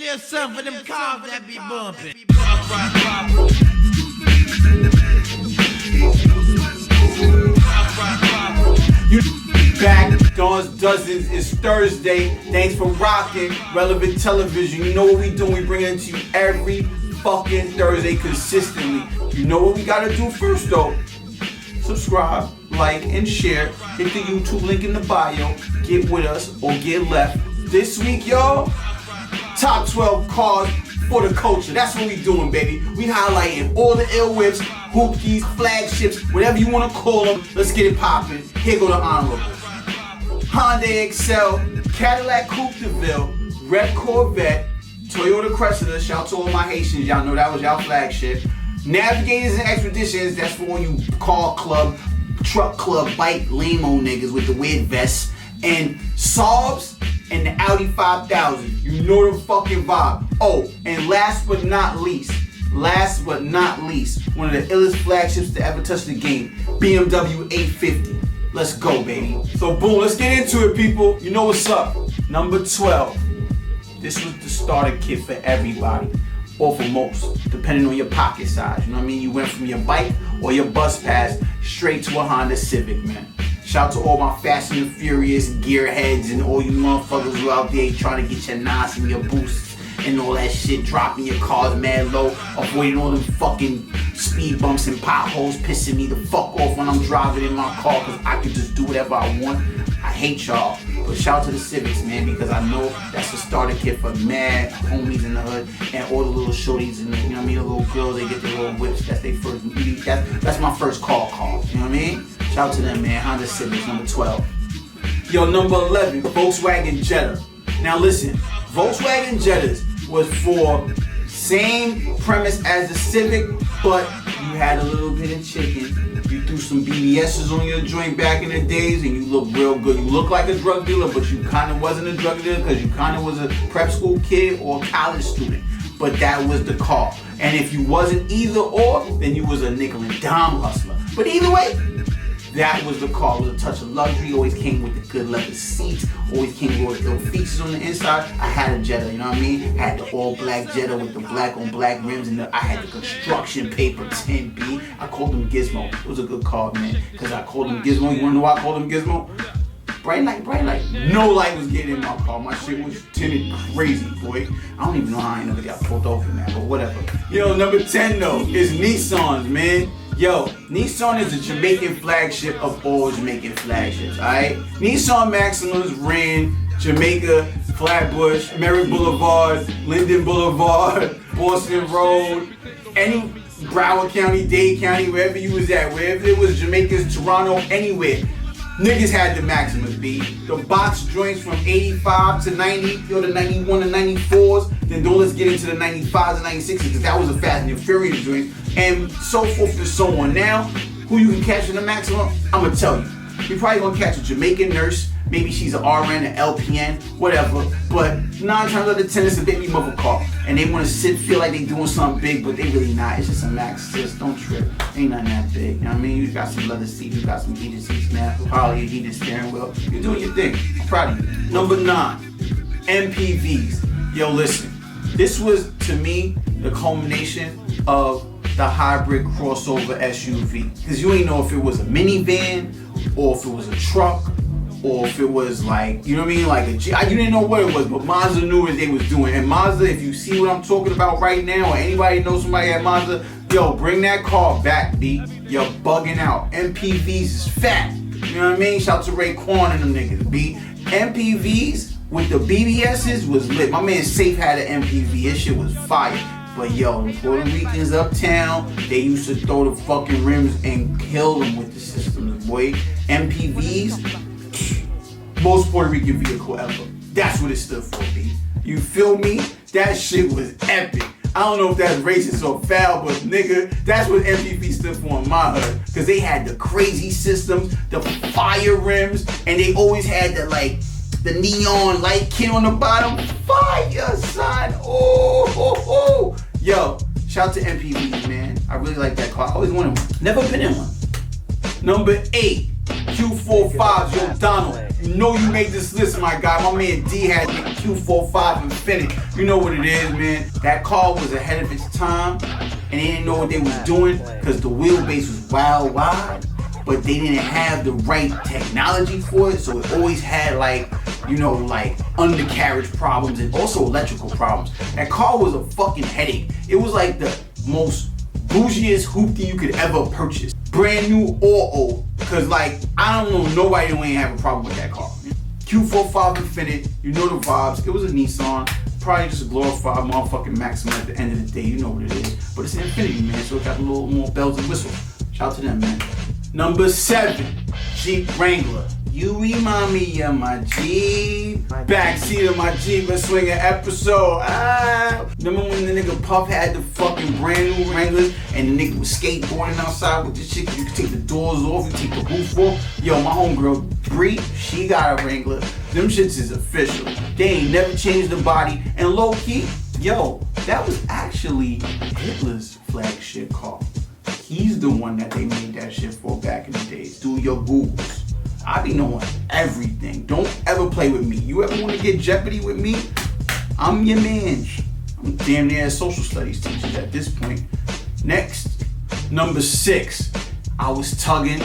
little something for them cars that be bumping. You back, Dawn's Dozens. It's Thursday. Thanks for rocking Relevant Television. You know what we do? We bring it to you every fucking Thursday consistently. You know what we gotta do first though? Subscribe, like, and share. Hit the YouTube link in the bio. Get with us or get left. This week, y'all, top 12 cars for the culture. That's what we doing, baby. We highlighting all the ill whips, hoopties, flagships, whatever you want to call them. Let's get it popping. Here go the honorables. Honda Excel, Cadillac Coupe de Ville, Red Corvette, Toyota Cressida. Shout out to all my Haitians. Y'all know that was y'all flagship. Navigators and Expeditions. That's for all you car club, truck club, bike, lame-o niggas with the weird vests. And Saabs and the Audi 5000. You know the fucking vibe. Oh, and last but not least, one of the illest flagships to ever touch the game, BMW 850. Let's go, baby. So boom, let's get into it, people. You know what's up. Number 12. This was the starter kit for everybody, or for most, depending on your pocket size. You know what I mean? You went from your bike or your bus pass straight to a Honda Civic, man. Shout out to all my Fast and the Furious gearheads and all you motherfuckers who out there trying to get your NOS and your boosts and all that shit, dropping your cars mad low, avoiding all them fucking speed bumps and potholes, pissing me the fuck off when I'm driving in my car because I can just do whatever I want. I hate y'all. But shout out to the Civics, man, because I know that's a starter kit for mad homies in the hood and all the little shorties and, you know what I mean, the little girls, they get their little whips. That's their first, that's my first car, you know what I mean? Shout out to them, man. Honda Civics, number 12. Yo, number 11, Volkswagen Jetta. Now listen, Volkswagen Jettas was for same premise as the Civic, but you had a little bit of chicken. You threw some BBS's on your joint back in the days and you look real good. You look like a drug dealer, but you kind of wasn't a drug dealer because you kind of was a prep school kid or college student. But that was the car. And if you wasn't either or, then you was a nickel and dime hustler. But either way, that was the car. It was a touch of luxury. Always came with the good leather seats. Always came with the features on the inside. I had a Jetta, you know what I mean? I had the all black Jetta with the black on black rims, and I had the construction paper 10B. I called them Gizmo. It was a good car, man, because I called them Gizmo. You wanna know why I called them Gizmo? Bright light. No light was getting in my car. My shit was tinted crazy, boy. I don't even know how I never got pulled over, man, but whatever. Yo, number 10 though is Nissan's, man. Yo, Nissan is a Jamaican flagship of all Jamaican flagships, alright? Nissan Maximas ran Jamaica, Flatbush, Merritt Boulevard, Linden Boulevard, Boston Road, any Broward County, Dade County, wherever you was at, wherever it was Jamaica's, Toronto, anywhere. Niggas had the Maximas, B. The box joints from 85 to 90, yo, the 91 to 94s. Then don't let's get into the 95s and 96s because that was a Fast and the Furious joint. And so forth and so on. Now, who you can catch in the Maxima, I'm gonna tell you. You're probably gonna catch a Jamaican nurse. Maybe she's an RN, an LPN, whatever. But 9 times out of 10, it's a baby mother car. And they wanna feel like they doing something big, but they really not. It's just a Max, sis, don't trip. Ain't nothing that big, you know what I mean? You got some leather seats, you got some heated seats now, probably a heated steering wheel. You're doing your thing, I'm proud of you. Number 9, MPVs. Yo, listen, this was, to me, the culmination of the hybrid crossover SUV. Because you ain't know if it was a minivan, or if it was a truck, or if it was like, you know what I mean, like you didn't know what it was, but Mazda knew what they was doing. And Mazda, if you see what I'm talking about right now, or anybody knows somebody at Mazda, yo, bring that car back, B. You're bugging out. MPVs is fat. You know what I mean? Shout out to Raekwon and them niggas, B. MPVs with the BBS's was lit. My man Safe had an MPV. This shit was fire. But yo, the Puerto Ricans uptown, they used to throw the fucking rims and kill them with the systems, boy. MPVs, most Puerto Rican vehicle ever. That's what it stood for, B. You feel me? That shit was epic. I don't know if that's racist or foul, but nigga, that's what MPV stood for in my hood. Cause they had the crazy systems, the fire rims, and they always had the neon light kit on the bottom. Fire, son. Oh. Yo, shout out to MPVs, man. I really like that car. I always wanted one. Never been in one. Number 8, Q45, yo, Donald. You know you made this list, my guy. My man D had the Q45 Infinity. You know what it is, man. That car was ahead of its time, and they didn't know what they was doing because the wheelbase was wild wide, but they didn't have the right technology for it, so it always had like, you know, like undercarriage problems and also electrical problems. That car was a fucking headache. It was like the most bougiest hoopty you could ever purchase. Brand new or old. Cause like, I don't know nobody who ain't have a problem with that car. Q45 Infiniti, you know the vibes. It was a Nissan. Probably just a glorified motherfucking Maxima at the end of the day. You know what it is. But it's an Infiniti, man, so it got a little more bells and whistles. Shout out to them, man. Number 7, Jeep Wrangler. You remind me of my Jeep. Backseat of my Jeep, a swinging episode. Remember when the nigga Puff had the fucking brand new Wranglers and the nigga was skateboarding outside with the shit? You could take the doors off, you take the roof off. Yo, my homegirl Bree, she got a Wrangler. Them shits is official. They ain't never changed the body. And low key, yo, that was actually Hitler's flagship car. He's the one that they made that shit for back in the days. Do your Googles. I be knowing everything. Don't ever play with me. You ever want to get Jeopardy with me? I'm your man. I'm damn near a social studies teacher at this point. Next, number 6. I was tugging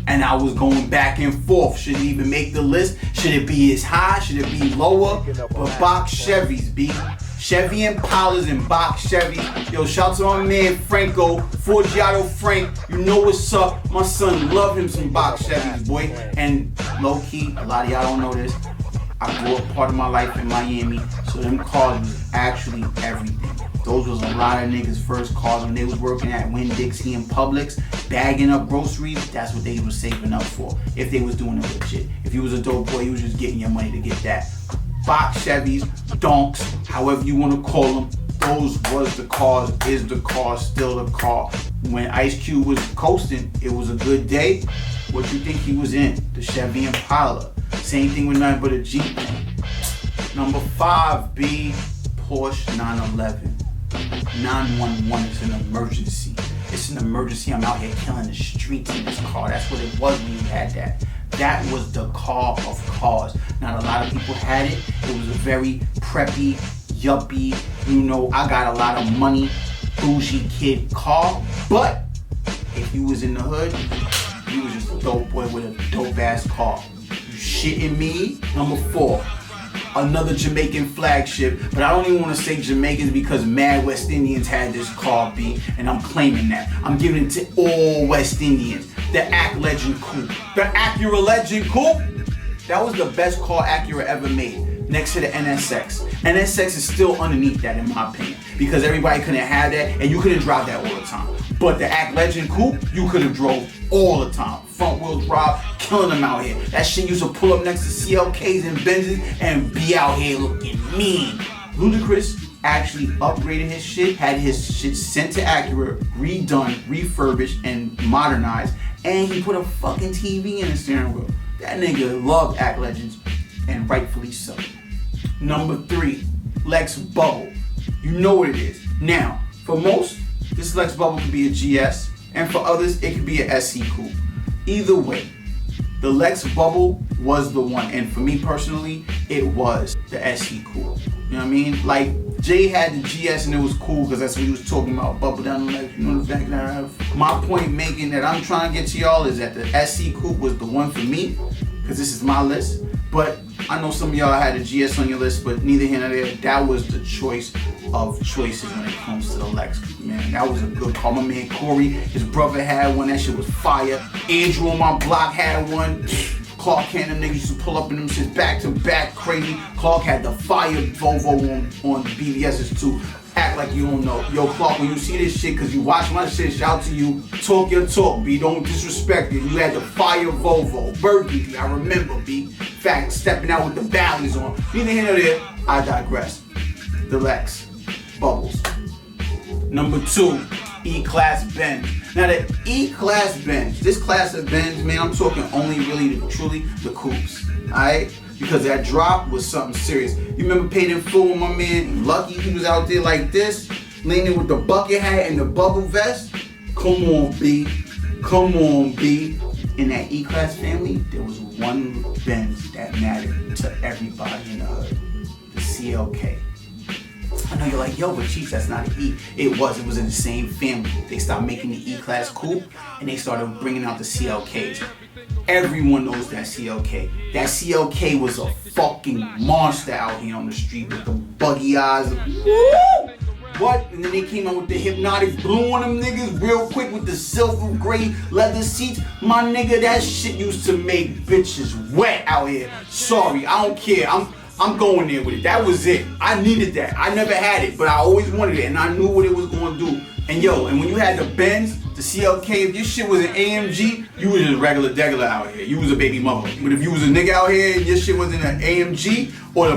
and I was going back and forth. Should it even make the list? Should it be as high? Should it be lower? But box Chevys, B. Chevy Impalas and box Chevys. Yo, shout out to my man Franco, Forgiato Frank. You know what's up. My son love him some box Chevys, boy. And low key, a lot of y'all don't know this. I grew up part of my life in Miami, so them cars was actually everything. Those was a lot of niggas' first cars when they was working at Winn-Dixie and Publix, bagging up groceries. That's what they was saving up for, if they was doing it legit. If you was a dope boy, you was just getting your money to get that. Box Chevys, donks, however you want to call them, those was the cars, is the car, still the car. When Ice Cube was coasting, it was a good day. What you think he was in? The Chevy Impala. Same thing with nothing but a Jeep. Number 5, B, Porsche 911. 911 is an emergency. It's an emergency. I'm out here killing the streets in this car. That's what it was when you had that. That was the car of cars. Not a lot of people had it. It was a very preppy, yuppie, you know, I got a lot of money, bougie kid car. But if you was in the hood, you was just a dope boy with a dope ass car. You shitting me? Number 4, another Jamaican flagship, but I don't even want to say Jamaicans because mad West Indians had this car, B, and I'm claiming that. I'm giving it to all West Indians. The Ac Legend Coupe. The ACURA Legend Coupe? That was the best car ACURA ever made, next to the NSX. NSX is still underneath that in my opinion, because everybody couldn't have that, and you couldn't drive that all the time. But the Ac Legend Coupe, you could have drove all the time. Front wheel drive, killing them out here. That shit used to pull up next to CLKs and Benzes and be out here looking mean. Ludacris actually upgraded his shit, had his shit sent to ACURA, redone, refurbished, and modernized, and he put a fucking TV in the steering wheel. That nigga loved Ac Legends, and rightfully so. Number 3, Lex Bubble. You know what it is. Now, for most, this Lex Bubble could be a GS, and for others, it could be a SC Coupe. Either way, the Lex Bubble was the one, and for me personally, it was the SC Coupe. You know what I mean? Like, Jay had the GS and it was cool because that's what he was talking about, bubble down the legs, you know the fact that I have. My point making that I'm trying to get to y'all is that the SC Coupe was the one for me, because this is my list. But I know some of y'all had a GS on your list, but neither here nor there. That was the choice of choices when it comes to the Lex, man. That was a good car. My man Corey, his brother had one. That shit was fire. Andrew on my block had one. Clark Kent, them niggas used to pull up in them shit back to back, crazy. Clark had the fire Volvo on BBS's too. Act like you don't know. Yo, Clark, when you see this shit, cause you watch my shit, shout to you. Talk your talk, B. Don't disrespect it. You had the fire Volvo. Burgundy, I remember, B. In fact, stepping out with the valleys on. Neither here nor there, I digress. The Lex Bubbles. Number 2, E-Class Benz. Now the E-Class Benz, this class of Benz, man, I'm talking only really, truly, the coupes, alright? Because that drop was something serious. You remember Paid in Full with my man Lucky? He was out there like this, leaning with the bucket hat and the bubble vest. Come on, B. Come on, B. In that E-Class family, there was one Benz that mattered to everybody in the hood, the CLK. I know you're like, yo, but Chief, that's not an E. It was in the same family. They stopped making the E-Class coupe and they started bringing out the CLKs. Everyone knows that CLK. That CLK was a fucking monster out here on the street with the buggy eyes. Woo! What? And then they came out with the hypnotic blue on them niggas real quick with the silver gray leather seats. My nigga, that shit used to make bitches wet out here. Sorry, I don't care. I'm going there with it. That was it. I needed that. I never had it, but I always wanted it, and I knew what it was going to do. And yo, and when you had the Benz, the CLK, if your shit was an AMG, you was just regular out here. You was a baby mother. But if you was a nigga out here and your shit was in an AMG or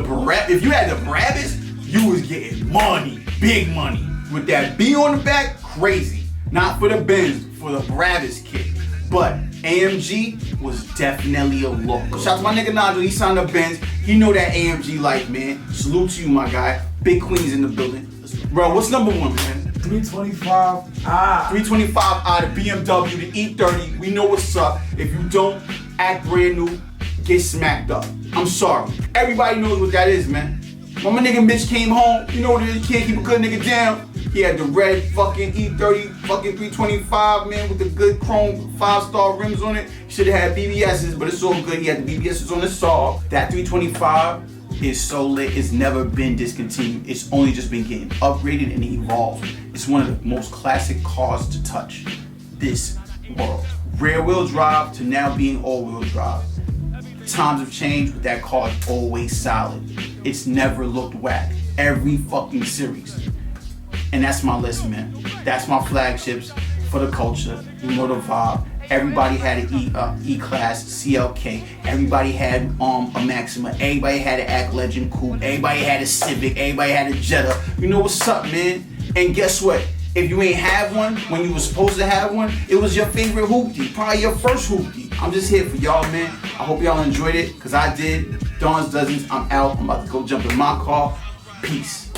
if you had the Brabus, you was getting money, big money. With that B on the back, crazy. Not for the Benz, for the Brabus kid. But AMG was definitely a look. Shout out to my nigga Nigel, he signed up Benz. He know that AMG life, man. Salute to you, my guy. Big Queens in the building. Bro, what's number one, man? 325i. 325i, the BMW, the E30. We know what's up. If you don't act brand new, get smacked up. I'm sorry. Everybody knows what that is, man. When my nigga Mitch came home, you know what it is, can't keep a good nigga down. He had the red fucking E30, fucking 325, man, with the good chrome 5-star rims on it. Should have had BBSs, but it's all good. He had the BBSs on the Saab. That 325 is so lit. It's never been discontinued. It's only just been getting upgraded and evolved. It's one of the most classic cars to touch this world. Rear wheel drive to now being all wheel drive. Times have changed, but that car is always solid. It's never looked whack. Every fucking series. And that's my list, man. That's my flagships for the culture. You know the vibe. Everybody had an E-Class, CLK. Everybody had a Maxima. Everybody had an Act Legend coupe. Everybody had a Civic. Everybody had a Jetta. You know what's up, man? And guess what? If you ain't have one when you were supposed to have one, it was your favorite hoopty. Probably your first hoopty. I'm just here for y'all, man. I hope y'all enjoyed it, because I did. Dawn's Dozens, I'm out. I'm about to go jump in my car. Peace.